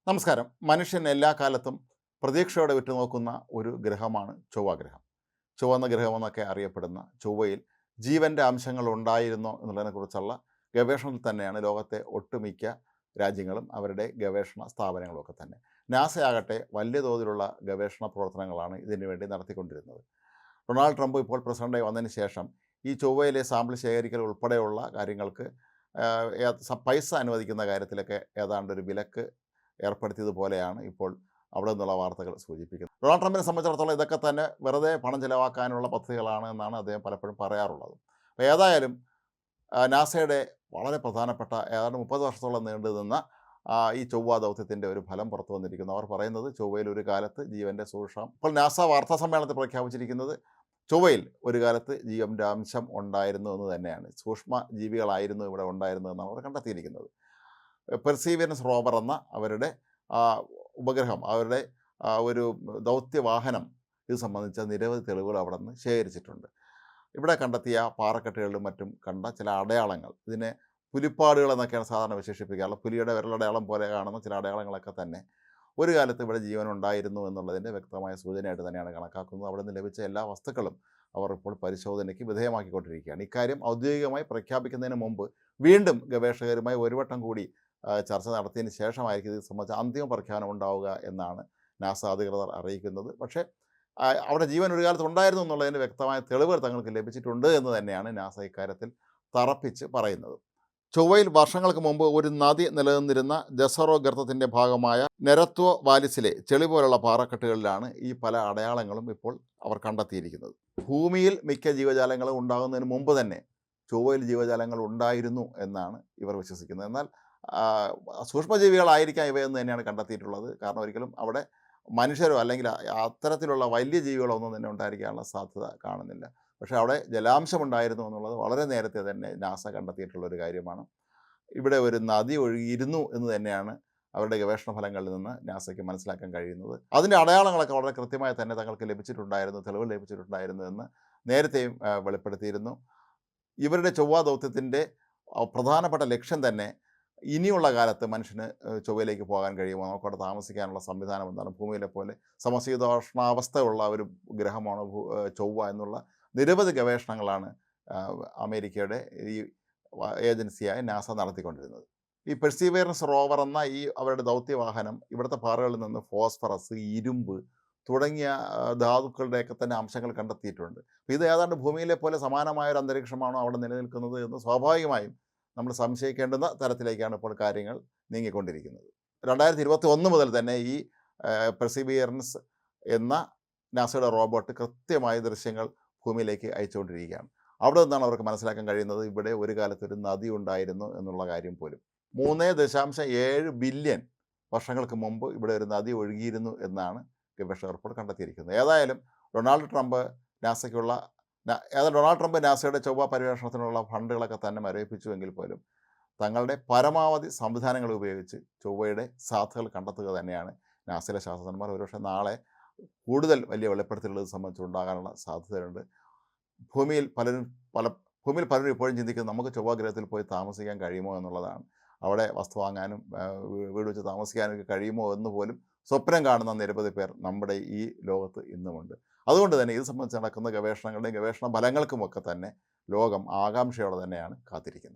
നമസ്കാരം. മനുഷ്യൻ എല്ലാ കാലത്തും പ്രതീക്ഷയോടെ ഉറ്റുനോക്കുന്ന ഒരു ഗ്രഹമാണ് ചൊവ്വാഗ്രഹം. ചുവന്ന ഗ്രഹമെന്നൊക്കെ അറിയപ്പെടുന്ന ചൊവ്വയിൽ ജീവൻ്റെ അംശങ്ങൾ ഉണ്ടായിരുന്നോ എന്നുള്ളതിനെക്കുറിച്ചുള്ള ഗവേഷണത്തിൽ തന്നെയാണ് ലോകത്തെ ഒട്ടുമിക്ക രാജ്യങ്ങളും അവരുടെ ഗവേഷണ സ്ഥാപനങ്ങളുമൊക്കെ തന്നെ. നാസയാകട്ടെ വലിയ തോതിലുള്ള ഗവേഷണ പ്രവർത്തനങ്ങളാണ് ഇതിനു വേണ്ടി നടത്തിക്കൊണ്ടിരുന്നത്. ഡൊണാൾഡ് ട്രംപ് ഇപ്പോൾ പ്രസിഡൻ്റായി വന്നതിന് ശേഷം ഈ ചൊവ്വയിലെ സാമ്പിൾ ശേഖരിക്കൽ ഉൾപ്പെടെയുള്ള കാര്യങ്ങൾക്ക് പൈസ അനുവദിക്കുന്ന കാര്യത്തിലൊക്കെ ഏതാണ്ടൊരു വിലക്ക് ഏർപ്പെടുത്തിയതുപോലെയാണ് ഇപ്പോൾ അവിടെ നിന്നുള്ള വാർത്തകൾ സൂചിപ്പിക്കുന്നത്. ഡൊണാൾഡ് ട്രംപിനെ സംബന്ധിച്ചിടത്തോളം ഇതൊക്കെ തന്നെ വെറുതെ പണം ചിലവാക്കാനുള്ള പദ്ധതികളാണ് എന്നാണ് അദ്ദേഹം പലപ്പോഴും പറയാറുള്ളത്. അപ്പോൾ ഏതായാലും നാസയുടെ വളരെ പ്രധാനപ്പെട്ട ഏതാണ്ട് 30 വർഷത്തോളം നീണ്ടു നിന്ന ഈ ചൊവ്വ ദൗത്യത്തിൻ്റെ ഒരു ഫലം പുറത്തു വന്നിരിക്കുന്നു. അവർ പറയുന്നത് ചൊവ്വയിൽ ഒരു കാലത്ത് ജീവൻ്റെ സൂക്ഷ്മം, ഇപ്പോൾ നാസ വാർത്താ സമ്മേളനത്തിൽ പ്രഖ്യാപിച്ചിരിക്കുന്നത് ചൊവ്വയിൽ ഒരു കാലത്ത് ജീവൻ്റെ അംശം ഉണ്ടായിരുന്നു എന്ന് തന്നെയാണ്. സൂക്ഷ്മ ജീവികളായിരുന്നു ഇവിടെ ഉണ്ടായിരുന്നതെന്നാണ് അവർ കണ്ടെത്തിയിരിക്കുന്നത്. പെർസീവിയറൻസ് റോവർ എന്ന അവരുടെ ഉപഗ്രഹം, അവരുടെ ഒരു ദൗത്യവാഹനം ഇത് സംബന്ധിച്ച നിരവധി തെളിവുകൾ അവിടെ നിന്ന് ശേഖരിച്ചിട്ടുണ്ട്. ഇവിടെ കണ്ടെത്തിയ പാറക്കെട്ടുകളിലും മറ്റും കണ്ട ചില അടയാളങ്ങൾ, ഇതിനെ പുലിപ്പാടുകൾ എന്നൊക്കെയാണ് സാധാരണ വിശേഷിപ്പിക്കാറുള്ളത്. പുലിയുടെ വിരലടയാളം പോലെ കാണുന്ന ചില അടയാളങ്ങളൊക്കെ തന്നെ ഒരു കാലത്ത് ഇവിടെ ജീവൻ ഉണ്ടായിരുന്നു എന്നുള്ളതിൻ്റെ വ്യക്തമായ സൂചനയായിട്ട് തന്നെയാണ് കണക്കാക്കുന്നത്. അവിടെ നിന്ന് ലഭിച്ച എല്ലാ വസ്തുക്കളും അവർ ഇപ്പോൾ പരിശോധനയ്ക്ക് വിധേയമാക്കിക്കൊണ്ടിരിക്കുകയാണ്. ഇക്കാര്യം ഔദ്യോഗികമായി പ്രഖ്യാപിക്കുന്നതിന് മുമ്പ് വീണ്ടും ഗവേഷകരുമായി ഒരു വട്ടം കൂടി ചർച്ച നടത്തിയതിന് ശേഷമായിരിക്കും ഇത് സംബന്ധിച്ച അന്തിമ പ്രഖ്യാപനം ഉണ്ടാവുക എന്നാണ് നാസ അധികൃതർ അറിയിക്കുന്നത്. പക്ഷേ അവിടെ ജീവൻ ഒരു കാലത്ത് ഉണ്ടായിരുന്നു എന്നുള്ളതിന് വ്യക്തമായ തെളിവുകൾ തങ്ങൾക്ക് ലഭിച്ചിട്ടുണ്ട് എന്ന് തന്നെയാണ് നാസ ഇക്കാര്യത്തിൽ തറപ്പിച്ച് പറയുന്നത്. ചൊവ്വയിൽ വർഷങ്ങൾക്ക് മുമ്പ് ഒരു നദി നിലനിന്നിരുന്ന ജസറോ ഗർത്തത്തിൻ്റെ ഭാഗമായ നെരത്വോ വാലിസിലെ ചെളി പോലുള്ള പാറക്കെട്ടുകളിലാണ് ഈ പല അടയാളങ്ങളും ഇപ്പോൾ അവർ കണ്ടെത്തിയിരിക്കുന്നത്. ഭൂമിയിൽ മിക്ക ജീവജാലങ്ങളും ഉണ്ടാകുന്നതിന് മുമ്പ് തന്നെ ചൊവ്വയിൽ ജീവജാലങ്ങൾ ഉണ്ടായിരുന്നു എന്നാണ് ഇവർ വിശ്വസിക്കുന്നത്. എന്നാൽ സൂക്ഷ്മജീവികളായിരിക്കാം ഇവയെന്ന് തന്നെയാണ് കണ്ടെത്തിയിട്ടുള്ളത്. കാരണം ഒരിക്കലും അവിടെ മനുഷ്യരോ അല്ലെങ്കിൽ അത്തരത്തിലുള്ള വലിയ ജീവികളോ ഒന്നും തന്നെ ഉണ്ടായിരിക്കാനുള്ള സാധ്യത കാണുന്നില്ല. പക്ഷേ അവിടെ ജലാംശമുണ്ടായിരുന്നു എന്നുള്ളത് വളരെ നേരത്തെ തന്നെ നാസ കണ്ടെത്തിയിട്ടുള്ളൊരു കാര്യമാണ്. ഇവിടെ ഒരു നദി ഒഴുകിയിരുന്നു എന്ന് തന്നെയാണ് അവരുടെ ഗവേഷണ ഫലങ്ങളിൽ നിന്ന് നാസയ്ക്ക് മനസ്സിലാക്കാൻ കഴിയുന്നത്. അതിൻ്റെ അടയാളങ്ങളൊക്കെ വളരെ കൃത്യമായി തന്നെ തങ്ങൾക്ക് ലഭിച്ചിട്ടുണ്ടായിരുന്നു, തെളിവ് ലഭിച്ചിട്ടുണ്ടായിരുന്നു എന്ന് നേരത്തെയും വെളിപ്പെടുത്തിയിരുന്നു. ഇവരുടെ ചൊവ്വ ദൗത്യത്തിൻ്റെ പ്രധാനപ്പെട്ട ലക്ഷ്യം തന്നെ ഇനിയുള്ള കാലത്ത് മനുഷ്യന് ചൊവ്വയിലേക്ക് പോകാൻ കഴിയുമോ, നമുക്കവിടെ താമസിക്കാനുള്ള സംവിധാനം എന്താണ്, ഭൂമിയിലെ പോലെ സമശീതോഷ്ണാവസ്ഥയുള്ള ഒരു ഗ്രഹമാണ് ചൊവ്വ എന്നുള്ള നിരവധി ഗവേഷണങ്ങളാണ് അമേരിക്കയുടെ ഈ ഏജൻസിയായ നാസ നടത്തിക്കൊണ്ടിരുന്നത്. ഈ പെർസീവിയറൻസ് റോവർ എന്ന ഈ അവരുടെ ദൗത്യവാഹനം ഇവിടുത്തെ പാറകളിൽ നിന്ന് ഫോസ്ഫറസ്, ഇരുമ്പ് തുടങ്ങിയ ധാതുക്കളുടെയൊക്കെ തന്നെ അംശങ്ങൾ കണ്ടെത്തിയിട്ടുണ്ട്. ഇത് ഏതാണ്ട് ഭൂമിയിലെ പോലെ സമാനമായൊരു അന്തരീക്ഷമാണോ അവിടെ നിലനിൽക്കുന്നത് എന്ന് സ്വാഭാവികമായും നമ്മൾ സംശയിക്കേണ്ടുന്ന തരത്തിലേക്കാണ് ഇപ്പോൾ കാര്യങ്ങൾ നീങ്ങിക്കൊണ്ടിരിക്കുന്നത്. 2021 മുതൽ തന്നെ ഈ പെർസിവിയറൻസ് എന്ന നാസയുടെ റോബോട്ട് കൃത്യമായ ദൃശ്യങ്ങൾ ഭൂമിയിലേക്ക് അയച്ചുകൊണ്ടിരിക്കുകയാണ്. അവിടെ നിന്നാണ് അവർക്ക് മനസ്സിലാക്കാൻ കഴിയുന്നത് ഇവിടെ ഒരു കാലത്തൊരു നദി ഉണ്ടായിരുന്നു എന്നുള്ള കാര്യം പോലും. 3.7 ബില്യൺ വർഷങ്ങൾക്ക് മുമ്പ് ഇവിടെ ഒരു നദി ഒഴുകിയിരുന്നു എന്നാണ് ഗവേഷകർ ഇപ്പോൾ കണ്ടെത്തിയിരിക്കുന്നത്. ഏതായാലും ഡൊണാൾഡ് ട്രംപ് നാസയുടെ ചൊവ്വ പര്യവേഷണത്തിനുള്ള ഫണ്ടുകളൊക്കെ തന്നെ മരവിപ്പിച്ചുവെങ്കിൽ പോലും തങ്ങളുടെ പരമാവധി സംവിധാനങ്ങൾ ഉപയോഗിച്ച് ചൊവ്വയുടെ സാധ്യതകൾ കണ്ടെത്തുക തന്നെയാണ് നാസയിലെ ശാസ്ത്രജ്ഞന്മാർ. ഒരുപക്ഷെ നാളെ കൂടുതൽ വലിയ വെളിപ്പെടുത്തലുകൾ സംബന്ധിച്ചുണ്ടാകാനുള്ള സാധ്യതയുണ്ട്. ഭൂമിയിൽ പലരും ഇപ്പോഴും ചിന്തിക്കുന്നത് നമുക്ക് ചൊവ്വ ഗ്രഹത്തിൽ പോയി താമസിക്കാൻ കഴിയുമോ എന്നുള്ളതാണ്. അവിടെ വസ്തു വാങ്ങാനും വീട് വെച്ച് താമസിക്കാനും ഒക്കെ കഴിയുമോ എന്ന് പോലും സ്വപ്നം കാണുന്ന നിരവധി പേർ നമ്മുടെ ഈ ലോകത്ത് ഇന്നുമുണ്ട്. അതുകൊണ്ട് തന്നെ ഇത് സംബന്ധിച്ച് നടക്കുന്ന ഗവേഷണങ്ങളുടെയും ഗവേഷണ ഫലങ്ങൾക്കുമൊക്കെ തന്നെ ലോകം ആകാംക്ഷയോടെ തന്നെയാണ് കാത്തിരിക്കുന്നത്.